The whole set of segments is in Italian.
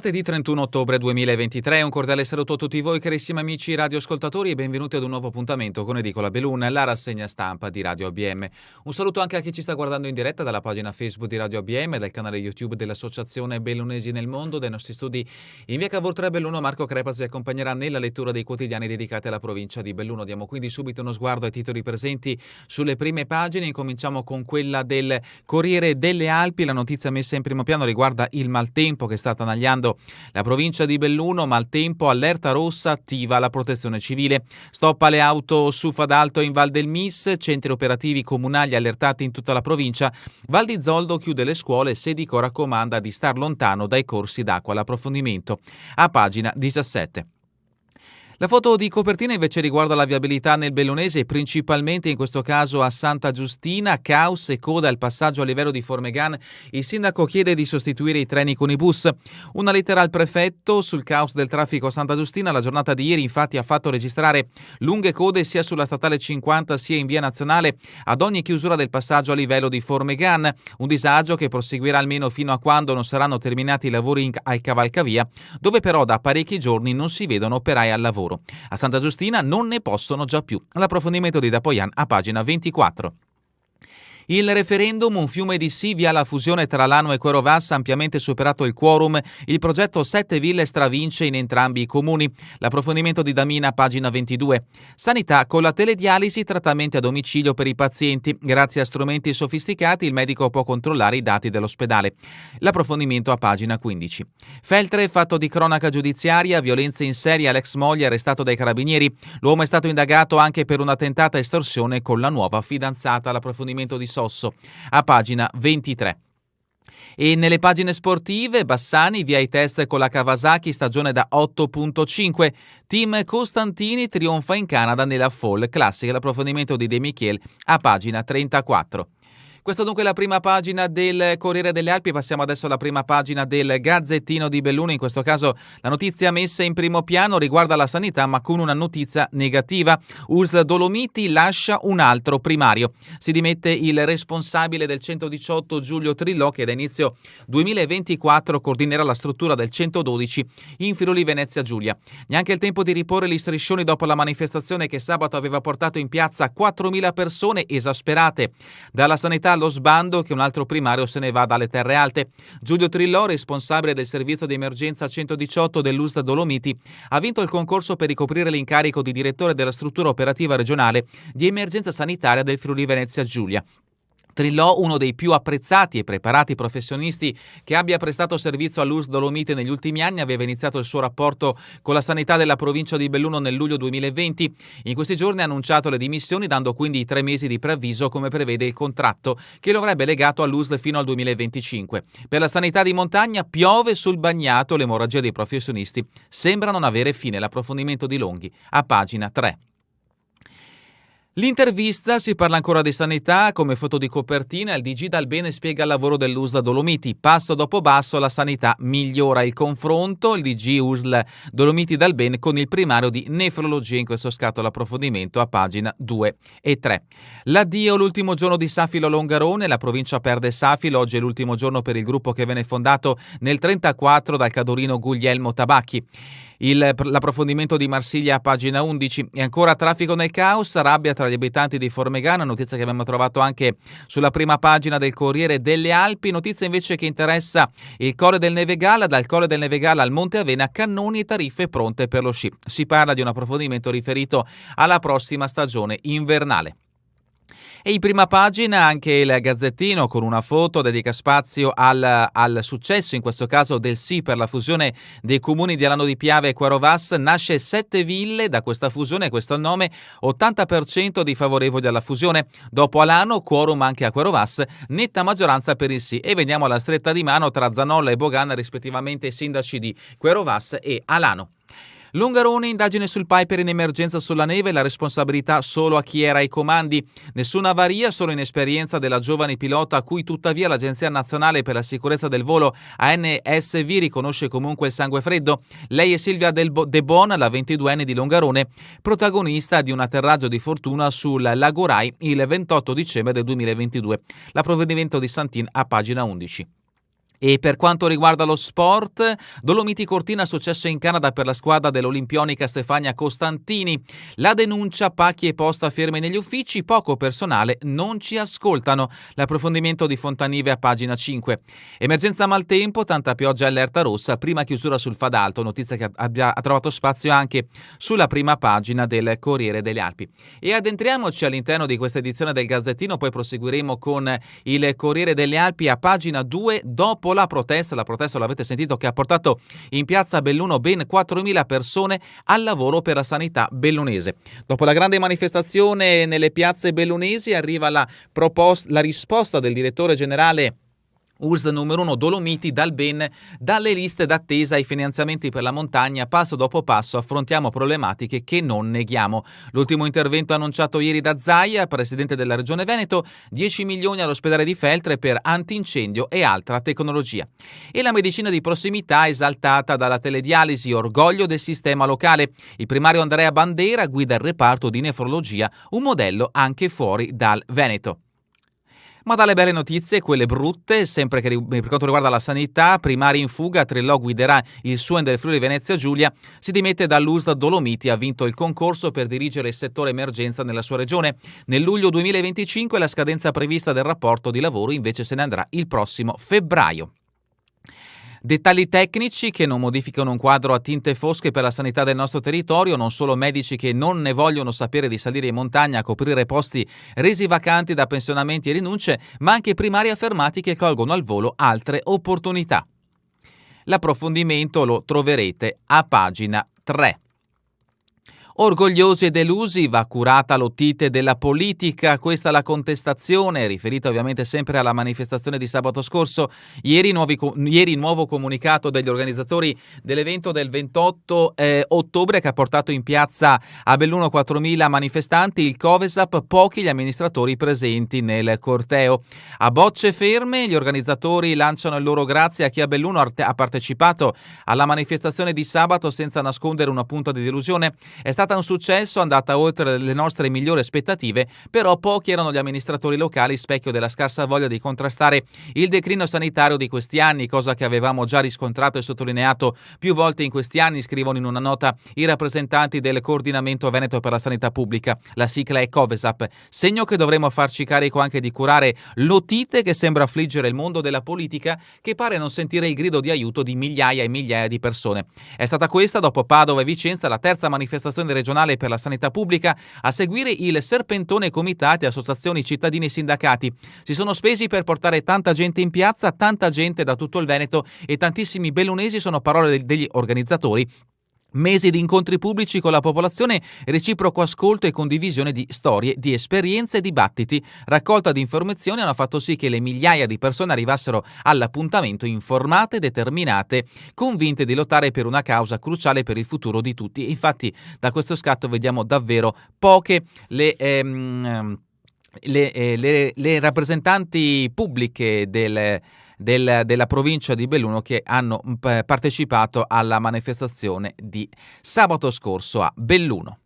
Martedì 31 ottobre 2023, un cordiale saluto a tutti voi carissimi amici radioascoltatori e benvenuti ad un nuovo appuntamento con Edicola Belun, la rassegna stampa di Radio ABM. Un saluto anche a chi ci sta guardando in diretta dalla pagina Facebook di Radio ABM, dal canale YouTube dell'Associazione Bellunesi nel Mondo, dai nostri studi in via Cavour 3 Belluno. Marco Crepas vi accompagnerà nella lettura dei quotidiani dedicati alla provincia di Belluno. Diamo quindi subito uno sguardo ai titoli presenti sulle prime pagine. Incominciamo con quella del Corriere delle Alpi. La notizia messa in primo piano riguarda il maltempo che sta attanagliando la provincia di Belluno. Maltempo, allerta rossa, attiva la protezione civile. Stop alle auto su Fadalto e in Val del Mis, centri operativi comunali allertati in tutta la provincia. Val di Zoldo chiude le scuole, Sedico raccomanda di star lontano dai corsi d'acqua. L'approfondimento a pagina 17. La foto di copertina invece riguarda la viabilità nel Bellunese, principalmente in questo caso a Santa Giustina, caos e coda al passaggio a livello di Formegan. Il sindaco chiede di sostituire i treni con i bus. Una lettera al prefetto sul caos del traffico a Santa Giustina. La giornata di ieri infatti ha fatto registrare lunghe code sia sulla statale 50 sia in via nazionale ad ogni chiusura del passaggio a livello di Formegan. Un disagio che proseguirà almeno fino a quando non saranno terminati i lavori al cavalcavia, dove però da parecchi giorni non si vedono operai al lavoro. A Santa Giustina non ne possono già più. L'approfondimento di Dapoian a pagina 24. Il referendum, un fiume di sì via la fusione tra Lano e Quero Vas, ampiamente superato il quorum. Il progetto 7 Ville stravince in entrambi i comuni. L'approfondimento di Damina, pagina 22. Sanità, con la teledialisi, trattamenti a domicilio per i pazienti. Grazie a strumenti sofisticati il medico può controllare i dati dell'ospedale. L'approfondimento a pagina 15. Feltre, fatto di cronaca giudiziaria, violenze in serie all'ex moglie arrestato dai carabinieri. L'uomo è stato indagato anche per una tentata estorsione con la nuova fidanzata. L'approfondimento di Sosso a pagina 23. E nelle pagine sportive, Bassani via i test con la Kawasaki, stagione da 8.5. Team Costantini trionfa in Canada nella Fall Classic. L'approfondimento di De Michel a pagina 34. Questa dunque è la prima pagina del Corriere delle Alpi. Passiamo adesso alla prima pagina del Gazzettino di Belluno. In questo caso la notizia messa in primo piano riguarda la sanità, ma con una notizia negativa. USL Dolomiti lascia un altro primario. Si dimette il responsabile del 118 Giulio Trillò, che da inizio 2024 coordinerà la struttura del 112 in Friuli Venezia Giulia. Neanche il tempo di riporre gli striscioni dopo la manifestazione che sabato aveva portato in piazza 4.000 persone esasperate. Dalla sanità allo sbando che un altro primario se ne va dalle terre alte. Giulio Trillò, responsabile del servizio di emergenza 118 dell'USL Dolomiti, ha vinto il concorso per ricoprire l'incarico di direttore della struttura operativa regionale di emergenza sanitaria del Friuli Venezia Giulia. Trillò, uno dei più apprezzati e preparati professionisti che abbia prestato servizio all'USL Dolomiti negli ultimi anni, aveva iniziato il suo rapporto con la sanità della provincia di Belluno nel luglio 2020. In questi giorni ha annunciato le dimissioni, dando quindi 3 mesi di preavviso come prevede il contratto, che lo avrebbe legato all'USL fino al 2025. Per la sanità di montagna piove sul bagnato, l'emorragia dei professionisti sembra non avere fine. L'approfondimento di Longhi a pagina 3. L'intervista, si parla ancora di sanità, come foto di copertina il DG Dalbene spiega il lavoro dell'USL Dolomiti. Passo dopo passo la sanità migliora. Il confronto, il DG USL Dolomiti Dalbene con il primario di nefrologia, in questo scatto l'approfondimento a pagina 2 e 3. L'addio, l'ultimo giorno di Safilo Longarone, la provincia perde Safilo, oggi è l'ultimo giorno per il gruppo che venne fondato nel 1934 dal cadorino Guglielmo Tabacchi. L'approfondimento di Marsiglia a pagina 11. E ancora traffico nel caos, rabbia tra gli abitanti di Formegana, notizia che abbiamo trovato anche sulla prima pagina del Corriere delle Alpi. Notizia invece che interessa il Colle del Nevegala. Dal Colle del Nevegala al Monte Avena, cannoni e tariffe pronte per lo sci. Si parla di un approfondimento riferito alla prossima stagione invernale. E in prima pagina anche il Gazzettino con una foto dedica spazio al successo, in questo caso del sì per la fusione dei comuni di Alano di Piave e Quero Vas. Nasce 7 ville da questa fusione, questo è il nome, 80% di favorevoli alla fusione. Dopo Alano, quorum anche a Quero Vas, netta maggioranza per il sì. E veniamo alla stretta di mano tra Zanolla e Bogan, rispettivamente sindaci di Quero Vas e Alano. Longarone, indagine sul Piper in emergenza sulla neve, la responsabilità solo a chi era ai comandi. Nessuna avaria, solo inesperienza della giovane pilota a cui tuttavia l'Agenzia Nazionale per la Sicurezza del Volo ANSV riconosce comunque il sangue freddo. Lei è Silvia De Bon, la 22enne di Longarone, protagonista di un atterraggio di fortuna sul Lago Rai il 28 dicembre del 2022. L'approfondimento di Santin a pagina 11. E per quanto riguarda lo sport, Dolomiti Cortina, successo in Canada per la squadra dell'Olimpionica Stefania Costantini. La denuncia, pacchi e posta fermi negli uffici, poco personale, non ci ascoltano. L'approfondimento di Fontanive a pagina 5. Emergenza maltempo, tanta pioggia e allerta rossa, prima chiusura sul Fadalto, notizia che ha trovato spazio anche sulla prima pagina del Corriere delle Alpi. E addentriamoci all'interno di questa edizione del Gazzettino, poi proseguiremo con il Corriere delle Alpi a pagina 2 dopo la protesta l'avete sentito, che ha portato in piazza Belluno ben 4.000 persone al lavoro per la sanità bellunese. Dopo la grande manifestazione nelle piazze bellunesi arriva la risposta del direttore generale ULSS numero 1 Dolomiti dalle liste d'attesa ai finanziamenti per la montagna. Passo dopo passo affrontiamo problematiche che non neghiamo. L'ultimo intervento annunciato ieri da Zaia, presidente della Regione Veneto, 10 milioni all'ospedale di Feltre per antincendio e altra tecnologia. E la medicina di prossimità esaltata dalla teledialisi, orgoglio del sistema locale. Il primario Andrea Bandera guida il reparto di nefrologia, un modello anche fuori dal Veneto. Ma dalle belle notizie, quelle brutte, sempre per quanto riguarda la sanità, primari in fuga, Trillò guiderà il SUEN del Friuli Venezia Giulia, si dimette dall'USL Dolomiti, ha vinto il concorso per dirigere il settore emergenza nella sua regione. Nel luglio 2025 la scadenza prevista del rapporto di lavoro invece se ne andrà il prossimo febbraio. Dettagli tecnici che non modificano un quadro a tinte fosche per la sanità del nostro territorio, non solo medici che non ne vogliono sapere di salire in montagna a coprire posti resi vacanti da pensionamenti e rinunce, ma anche primari affermati che colgono al volo altre opportunità. L'approfondimento lo troverete a pagina 3. Orgogliosi e delusi, va curata l'otite della politica, questa la contestazione, riferita ovviamente sempre alla manifestazione di sabato scorso. Ieri nuovo comunicato degli organizzatori dell'evento del 28 ottobre che ha portato in piazza a Belluno 4.000 manifestanti, il Covesap, pochi gli amministratori presenti nel corteo. A bocce ferme gli organizzatori lanciano il loro grazie a chi a Belluno ha partecipato alla manifestazione di sabato senza nascondere una punta di delusione. È stata un successo, andata oltre le nostre migliori aspettative, però pochi erano gli amministratori locali, specchio della scarsa voglia di contrastare il declino sanitario di questi anni, cosa che avevamo già riscontrato e sottolineato più volte in questi anni, scrivono in una nota i rappresentanti del Coordinamento Veneto per la Sanità Pubblica. La sigla è Covesap, segno che dovremo farci carico anche di curare l'otite che sembra affliggere il mondo della politica, che pare non sentire il grido di aiuto di migliaia e migliaia di persone. È stata questa, dopo Padova e Vicenza, la terza manifestazione regionale per la sanità pubblica, a seguire il serpentone comitati, associazioni, cittadini e sindacati. Si sono spesi per portare tanta gente in piazza, tanta gente da tutto il Veneto e tantissimi bellunesi, sono parole degli organizzatori. Mesi di incontri pubblici con la popolazione, reciproco ascolto e condivisione di storie, di esperienze e dibattiti, raccolta di informazioni hanno fatto sì che le migliaia di persone arrivassero all'appuntamento informate, determinate, convinte di lottare per una causa cruciale per il futuro di tutti. Infatti da questo scatto vediamo davvero poche le rappresentanti pubbliche della provincia di Belluno che hanno partecipato alla manifestazione di sabato scorso a Belluno.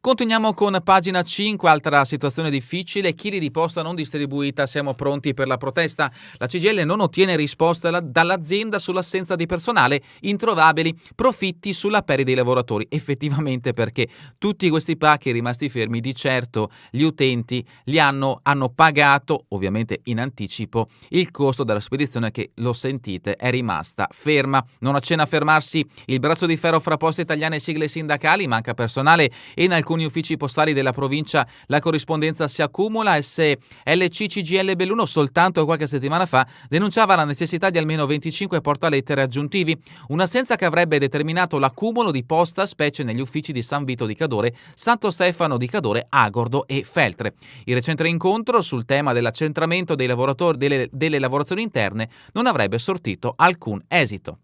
Continuiamo con pagina 5, altra situazione difficile, chili di posta non distribuita, siamo pronti per la protesta. La CGIL non ottiene risposta dall'azienda sull'assenza di personale, introvabili profitti sulla pelle dei lavoratori. Effettivamente, perché tutti questi pacchi rimasti fermi, di certo gli utenti li hanno pagato, ovviamente in anticipo, il costo della spedizione che, lo sentite, è rimasta ferma. Non accenna a fermarsi il braccio di ferro fra Poste Italiane e sigle sindacali, manca personale e in alcuni uffici postali della provincia la corrispondenza si accumula. LC CGIL Belluno soltanto qualche settimana fa denunciava la necessità di almeno 25 portalettere aggiuntivi, un'assenza che avrebbe determinato l'accumulo di posta, specie negli uffici di San Vito di Cadore, Santo Stefano di Cadore, Agordo e Feltre. Il recente incontro sul tema dell'accentramento dei lavoratori delle lavorazioni interne non avrebbe sortito alcun esito.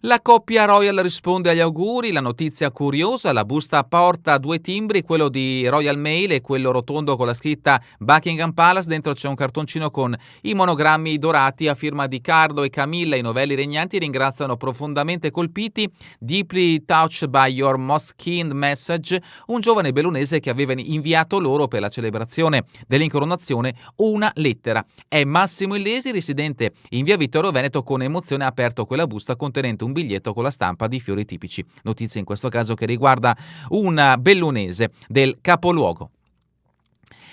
La coppia Royal risponde agli auguri, la notizia curiosa, la busta porta 2 timbri, quello di Royal Mail e quello rotondo con la scritta Buckingham Palace, dentro c'è un cartoncino con i monogrammi dorati a firma di Carlo e Camilla, i novelli regnanti ringraziano profondamente colpiti, deeply touched by your most keen message, un giovane bellunese che aveva inviato loro per la celebrazione dell'incoronazione una lettera. È Massimo Illesi, residente in via Vittorio Veneto, con emozione ha aperto quella busta contenente un biglietto con la stampa di fiori tipici. Notizia in questo caso che riguarda un bellunese del capoluogo.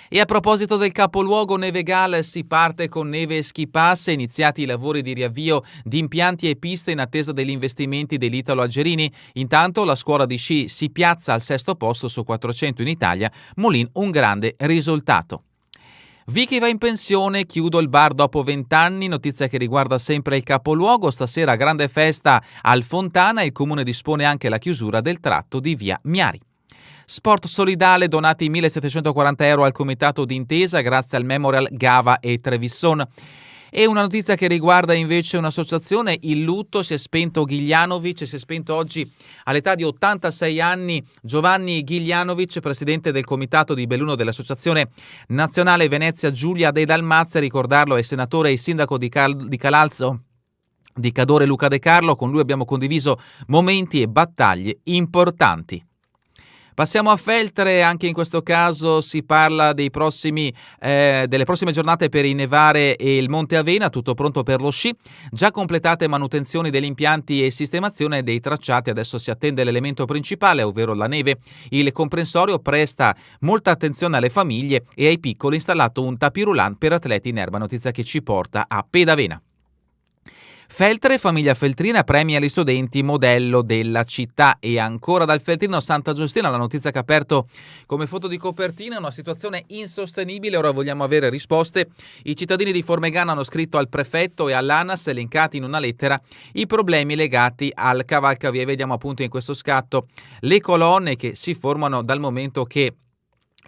E a proposito del capoluogo Nevegal, si parte con Neve Ski Pass, iniziati i lavori di riavvio di impianti e piste in attesa degli investimenti dell'Italo Algerini. Intanto la scuola di sci si piazza al 6° posto su 400 in Italia, Molin un grande risultato. Vicky va in pensione, chiudo il bar dopo 20 anni, notizia che riguarda sempre il capoluogo, stasera grande festa al Fontana e il comune dispone anche la chiusura del tratto di via Miari. Sport solidale, donati 1.740 euro al comitato d'intesa grazie al Memorial Gava e Trevisan. E una notizia che riguarda invece un'associazione, il lutto, si è spento Ghiglianovic, si è spento oggi all'età di 86 anni Giovanni Ghiglianovic, presidente del comitato di Belluno dell'Associazione Nazionale Venezia Giulia dei Dalmazia, ricordarlo è senatore e sindaco di Calalzo di Cadore Luca De Carlo, con lui abbiamo condiviso momenti e battaglie importanti. Passiamo a Feltre, anche in questo caso si parla delle prossime giornate per innevare e il Monte Avena, tutto pronto per lo sci, già completate manutenzioni degli impianti e sistemazione dei tracciati, adesso si attende l'elemento principale, ovvero la neve. Il comprensorio presta molta attenzione alle famiglie e ai piccoli, installato un tapirulan per atleti in erba, notizia che ci porta a Pedavena. Feltre, famiglia feltrina, premia gli studenti modello della città. E ancora dal Feltrino Santa Giustina la notizia che ha aperto come foto di copertina una situazione insostenibile. Ora vogliamo avere risposte. I cittadini di Formegana hanno scritto al prefetto e all'ANAS, elencati in una lettera i problemi legati al cavalcavia. Vediamo appunto in questo scatto le colonne che si formano dal momento che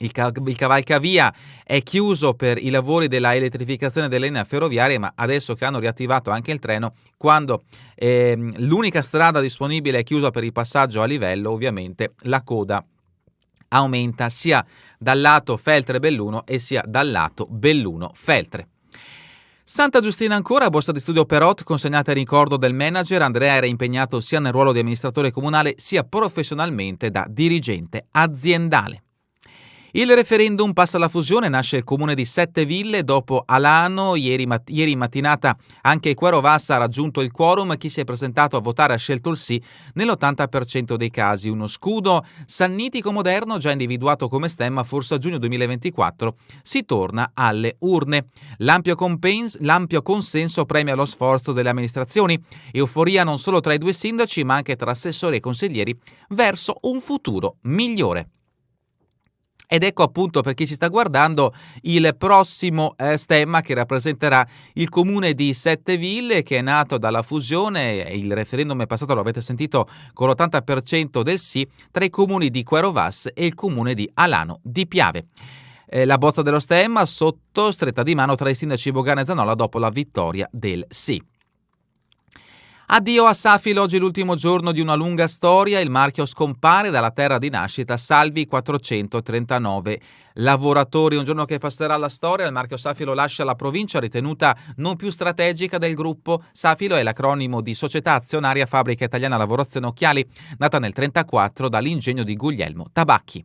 il cavalcavia è chiuso per i lavori della elettrificazione delle linee ferroviarie, ma adesso che hanno riattivato anche il treno, quando l'unica strada disponibile è chiusa per il passaggio a livello, ovviamente la coda aumenta sia dal lato Feltre-Belluno e sia dal lato Belluno-Feltre. Santa Giustina ancora, borsa di studio Perot consegnata in ricordo del manager. Andrea era impegnato sia nel ruolo di amministratore comunale sia professionalmente da dirigente aziendale. Il referendum passa alla fusione, nasce il comune di Sette Ville dopo Alano, ieri in mattinata anche Quero Vassa ha raggiunto il quorum, chi si è presentato a votare ha scelto il sì nell'80% dei casi. Uno scudo sannitico moderno già individuato come stemma, forse a giugno 2024 si torna alle urne. L'ampio consenso premia lo sforzo delle amministrazioni, euforia non solo tra i due sindaci ma anche tra assessori e consiglieri verso un futuro migliore. Ed ecco appunto, per chi ci sta guardando, il prossimo stemma che rappresenterà il comune di Sette Ville, che è nato dalla fusione. Il referendum è passato, lo avete sentito, con l'80% del sì, tra i comuni di Quero Vas e il comune di Alano di Piave. La bozza dello stemma sotto stretta di mano tra i sindaci Bogana e Zanolla dopo la vittoria del sì. Addio a Safilo, oggi l'ultimo giorno di una lunga storia, il marchio scompare dalla terra di nascita, salvi 439 lavoratori. Un giorno che passerà alla storia, il marchio Safilo lascia la provincia ritenuta non più strategica del gruppo. Safilo è l'acronimo di Società Azionaria Fabbrica Italiana Lavorazione Occhiali, nata nel 1934 dall'ingegno di Guglielmo Tabacchi.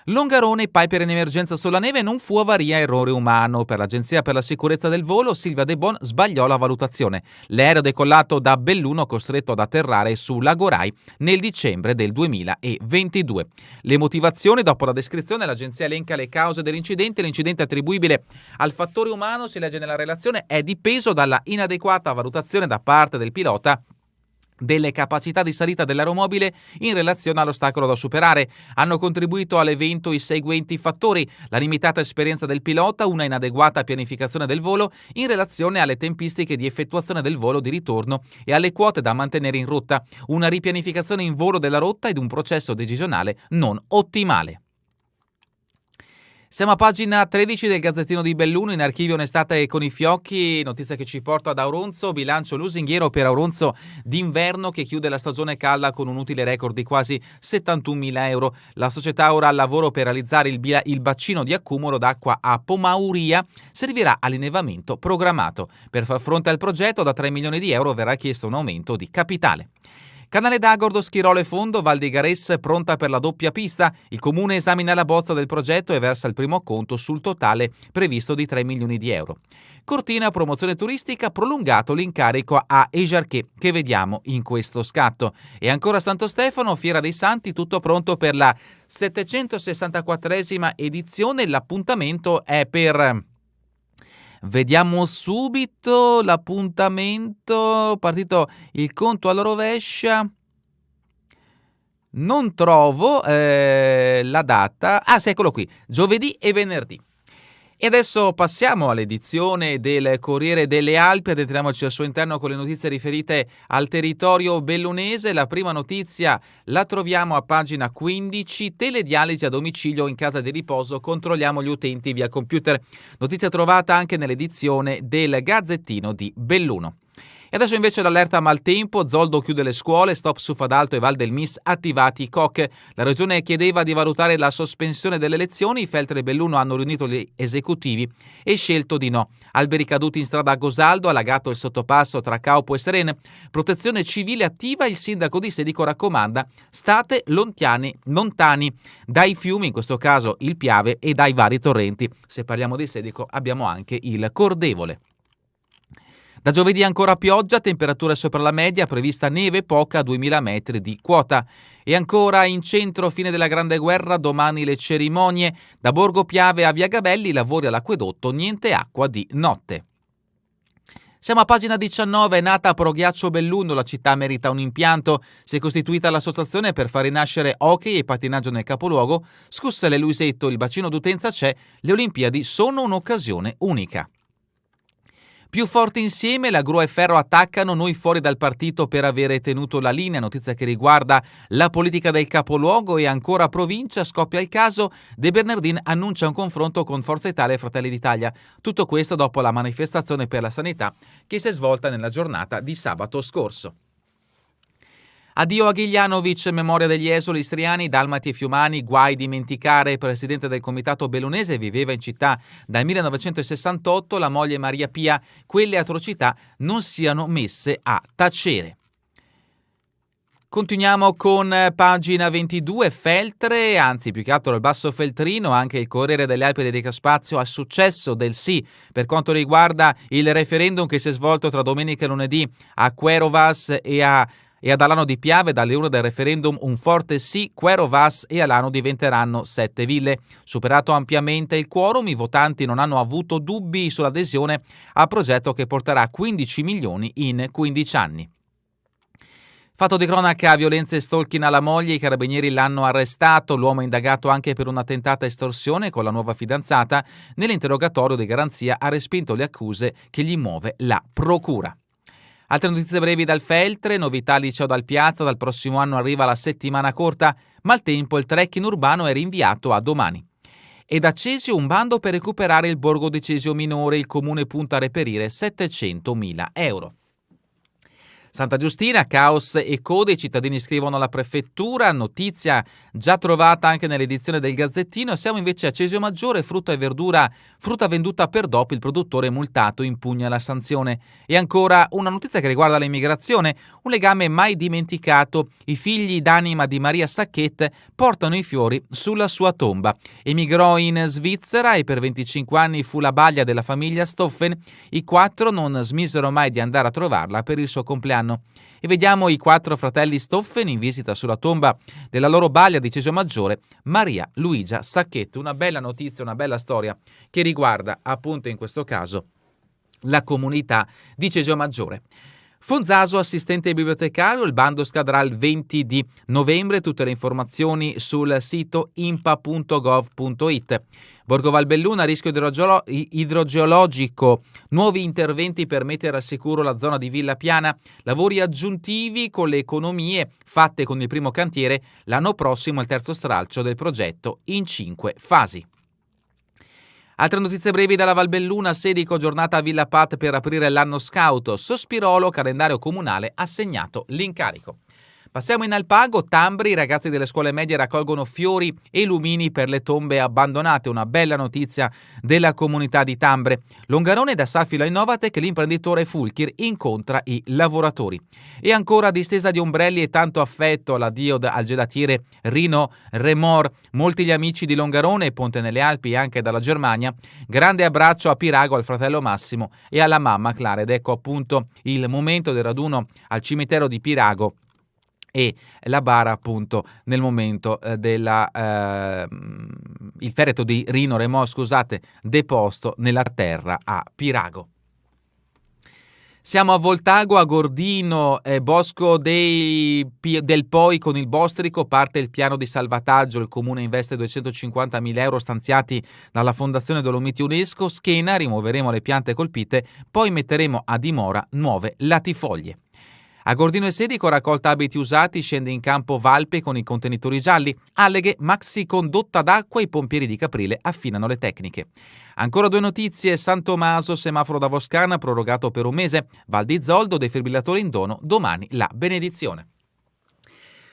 Longarone, Piper in emergenza sulla neve, non fu avaria, errore umano. Per l'Agenzia per la sicurezza del volo, Silvia De Bon sbagliò la valutazione. L'aereo decollato da Belluno costretto ad atterrare su Lagorai nel dicembre del 2022. Le motivazioni, dopo la descrizione, l'agenzia elenca le cause dell'incidente. L'incidente attribuibile al fattore umano, si legge nella relazione, è dipeso dalla inadeguata valutazione da parte del pilota delle capacità di salita dell'aeromobile in relazione all'ostacolo da superare. Hanno contribuito all'evento i seguenti fattori: la limitata esperienza del pilota, una inadeguata pianificazione del volo in relazione alle tempistiche di effettuazione del volo di ritorno e alle quote da mantenere in rotta, una ripianificazione in volo della rotta ed un processo decisionale non ottimale. Siamo a pagina 13 del Gazzettino di Belluno, in archivio un'estate con i fiocchi, notizia che ci porta ad Auronzo, bilancio lusinghiero per Auronzo d'inverno che chiude la stagione calda con un utile record di quasi 71.000 euro. La società ora al lavoro per realizzare il bacino di accumulo d'acqua a Pomauria, servirà all'innevamento programmato. Per far fronte al progetto da 3 milioni di euro verrà chiesto un aumento di capitale. Canale d'Agordo, Schirolo e Fondo, Val di Gares pronta per la doppia pista. Il comune esamina la bozza del progetto e versa il primo acconto sul totale previsto di 3 milioni di euro. Cortina, promozione turistica, prolungato l'incarico a Ejarché, che vediamo in questo scatto. E ancora Santo Stefano, Fiera dei Santi, tutto pronto per la 764esima edizione. L'appuntamento è per... Vediamo subito l'appuntamento, partito il conto alla rovescia, non trovo la data, sì, eccolo qui, giovedì e venerdì. E adesso passiamo all'edizione del Corriere delle Alpi, addentriamoci al suo interno con le notizie riferite al territorio bellunese. La prima notizia la troviamo a pagina 15, teledialisi a domicilio in casa di riposo, controlliamo gli utenti via computer. Notizia trovata anche nell'edizione del Gazzettino di Belluno. E adesso invece l'allerta maltempo, Zoldo chiude le scuole, stop su Fadalto e Val del Mis, attivati i COC. La regione chiedeva di valutare la sospensione delle elezioni, Feltre e Belluno hanno riunito gli esecutivi e scelto di no. Alberi caduti in strada a Gosaldo, allagato il sottopasso tra Caupo e Serene, protezione civile attiva, il sindaco di Sedico raccomanda, state lontani dai fiumi, in questo caso il Piave, e dai vari torrenti. Se parliamo di Sedico abbiamo anche il Cordevole. Da giovedì ancora pioggia, temperature sopra la media, prevista neve poca a 2000 metri di quota. E ancora in centro, fine della Grande Guerra, domani le cerimonie. Da Borgo Piave a Via Gabelli, lavori all'acquedotto, niente acqua di notte. Siamo a pagina 19, è nata a Proghiaccio Belluno, la città merita un impianto. Si è costituita l'associazione per far rinascere hockey e pattinaggio nel capoluogo. Scussele Luisetto, il bacino d'utenza c'è, le Olimpiadi sono un'occasione unica. Più forti insieme, la Gru e Ferro attaccano, noi fuori dal partito per avere tenuto la linea, notizia che riguarda la politica del capoluogo. E ancora provincia, scoppia il caso, De Bernardin annuncia un confronto con Forza Italia e Fratelli d'Italia. Tutto questo dopo la manifestazione per la sanità che si è svolta nella giornata di sabato scorso. Addio a Ghiglianovic, memoria degli esuli istriani, dalmati e fiumani, guai dimenticare. Presidente del comitato bellunese, viveva in città dal 1968, la moglie Maria Pia, quelle atrocità non siano messe a tacere. Continuiamo con pagina 22, Feltre, anzi più che altro il Basso Feltrino, anche il Corriere delle Alpi dedica spazio al successo del sì per quanto riguarda il referendum che si è svolto tra domenica e lunedì a Querovas e ad Alano di Piave. Dalle urne del referendum un forte sì, Querovas e Alano diventeranno 7 ville. Superato ampiamente il quorum, i votanti non hanno avuto dubbi sull'adesione al progetto che porterà 15 milioni in 15 anni. Fatto di cronaca, violenze e stalking alla moglie, i carabinieri l'hanno arrestato, l'uomo è indagato anche per una tentata estorsione con la nuova fidanzata. Nell'interrogatorio di garanzia ha respinto le accuse che gli muove la procura. Altre notizie brevi dal Feltre, novità al liceo dal Piazza, dal prossimo anno arriva la settimana corta, Maltempo il trekking urbano è rinviato a domani. E da Cesio un bando per recuperare il borgo di Cesio Minore, il comune punta a reperire 700.000 euro. Santa Giustina, caos e code, i cittadini scrivono alla prefettura, notizia già trovata anche nell'edizione del Gazzettino. Siamo invece a Cesio Maggiore, frutta venduta per DOP, il produttore multato impugna la sanzione. E ancora una notizia che riguarda l'immigrazione, un legame mai dimenticato, i figli d'anima di Maria Sacchette portano i fiori sulla sua tomba. Emigrò in Svizzera e per 25 anni fu la baglia della famiglia Stoffen, i 4 non smisero mai di andare a trovarla per il suo compleanno. E vediamo i 4 fratelli Stoffen in visita sulla tomba della loro baglia di Cesio Maggiore, Maria Luigia Sacchette. Una bella notizia, una bella storia che riguarda appunto in questo caso la comunità di Cesio Maggiore. Fonzaso, assistente bibliotecario, il bando scadrà il 20 di novembre, tutte le informazioni sul sito impa.gov.it. Borgo Valbelluna, rischio idrogeologico, nuovi interventi per mettere al sicuro la zona di Villa Piana, lavori aggiuntivi con le economie fatte con il primo cantiere, l'anno prossimo il terzo stralcio del progetto in 5 fasi. Altre notizie brevi dalla Valbelluna, Sedico, giornata a Villa Pat per aprire l'anno scout, Sospirolo, calendario comunale, assegnato l'incarico. Passiamo in Alpago, Tambri, i ragazzi delle scuole medie raccolgono fiori e lumini per le tombe abbandonate, una bella notizia della comunità di Tambre. Longarone, da Safilo a Innovatec, l'imprenditore Fulchir incontra i lavoratori. E ancora distesa di ombrelli e tanto affetto all'addio al gelatiere Rino Remor, molti gli amici di Longarone, Ponte nelle Alpi e anche dalla Germania, grande abbraccio a Pirago, al fratello Massimo e alla mamma Clara, ed ecco appunto il momento del raduno al cimitero di Pirago e la bara appunto nel momento il feretro di Rino Remor, deposto nella terra a Pirago. Siamo a Voltago, a Gordino, Bosco del Poi con il Bostrico, parte il piano di salvataggio, il comune investe 250.000 euro stanziati dalla Fondazione Dolomiti UNESCO, Schena, rimuoveremo le piante colpite, poi metteremo a dimora nuove latifoglie. A Gordino e Sedico, raccolta abiti usati, scende in campo Valpe con i contenitori gialli, Alleghe, maxi condotta d'acqua, i pompieri di Caprile affinano le tecniche. Ancora 2 notizie, San Tommaso, semaforo da Voscana, prorogato per un mese, Val di Zoldo, defibrillatori in dono, domani la benedizione.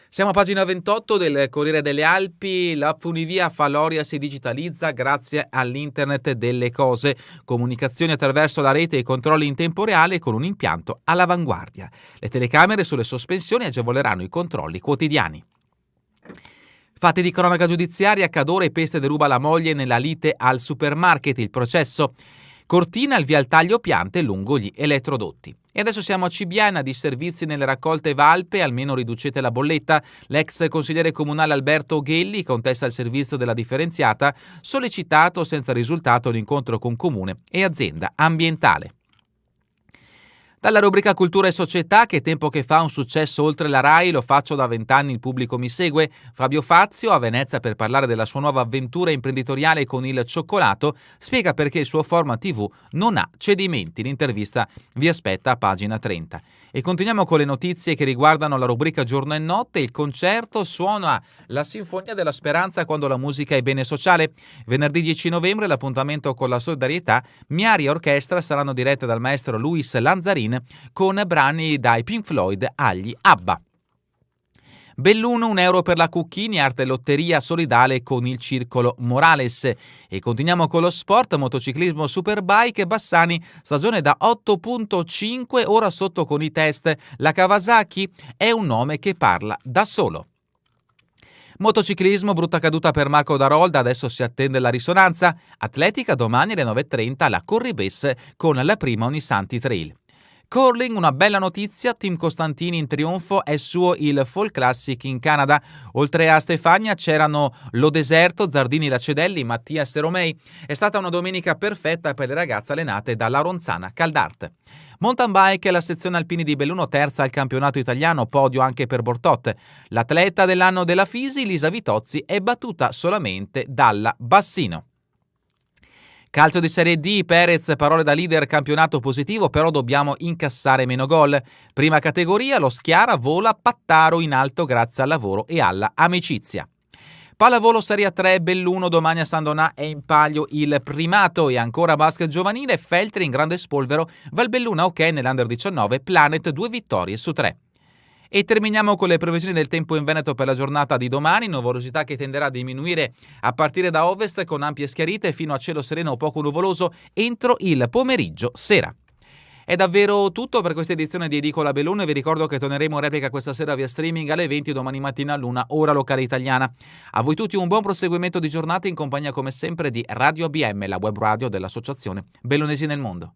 Siamo a pagina 28 del Corriere delle Alpi, la funivia Faloria si digitalizza grazie all'Internet delle cose, comunicazioni attraverso la rete e controlli in tempo reale con un impianto all'avanguardia. Le telecamere sulle sospensioni agevoleranno i controlli quotidiani. Fatti di cronaca giudiziaria, Cadore, peste deruba la moglie nella lite al supermarket, il processo. Cortina, il via al taglio piante lungo gli elettrodotti. E adesso siamo a Cibiana, di servizi nelle raccolte Valpe, almeno riducete la bolletta. L'ex consigliere comunale Alberto Ghelli contesta il servizio della differenziata, sollecitato senza risultato l'incontro con comune e azienda ambientale. Dalla rubrica Cultura e Società, che tempo che fa un successo oltre la Rai, lo faccio da 20 anni, il pubblico mi segue. Fabio Fazio, a Venezia per parlare della sua nuova avventura imprenditoriale con il cioccolato, spiega perché il suo format TV non ha cedimenti. L'intervista vi aspetta a pagina 30. E continuiamo con le notizie che riguardano la rubrica Giorno e Notte. Il concerto suona la Sinfonia della Speranza quando la musica è bene sociale. Venerdì 10 novembre l'appuntamento con la solidarietà. Miari e orchestra saranno dirette dal maestro Luis Lanzarin con brani dai Pink Floyd agli ABBA. Belluno, €1 per la Cucchini, arte lotteria solidale con il Circolo Morales. E continuiamo con lo sport, motociclismo Superbike, Bassani, stagione da 8.5, ora sotto con i test. La Kawasaki è un nome che parla da solo. Motociclismo, brutta caduta per Marco Darolda, adesso si attende la risonanza. Atletica, domani alle 9.30 la Corribes con la prima Ognissanti Trail. Curling, una bella notizia, Team Costantini in trionfo, è suo il Fall Classic in Canada. Oltre a Stefania c'erano Lo Deserto, Zardini Lacedelli, Mattias e Romei. È stata una domenica perfetta per le ragazze allenate dalla Ronzana Caldart. Mountain bike, la sezione alpini di Belluno, terza al campionato italiano, podio anche per Bortot. L'atleta dell'anno della Fisi, Lisa Vitozzi, è battuta solamente dalla Bassino. Calcio di Serie D, Perez, parole da leader, campionato positivo, però dobbiamo incassare meno gol. Prima categoria, lo Schiara vola Pattaro in alto grazie al lavoro e alla amicizia. Pallavolo Serie 3, Belluno, domani a San Donà è in palio il primato. E ancora basket giovanile, Feltri in grande spolvero, Valbelluna ok nell'Under 19, Planet 2 vittorie su 3. E terminiamo con le previsioni del tempo in Veneto per la giornata di domani, nuvolosità che tenderà a diminuire a partire da ovest con ampie schiarite fino a cielo sereno o poco nuvoloso entro il pomeriggio sera. È davvero tutto per questa edizione di Edicola Belluno. Vi ricordo che torneremo in replica questa sera via streaming alle 20 domani mattina all'1 ora locale italiana. A voi tutti un buon proseguimento di giornata in compagnia come sempre di Radio ABM, la web radio dell'Associazione Bellunesi nel Mondo.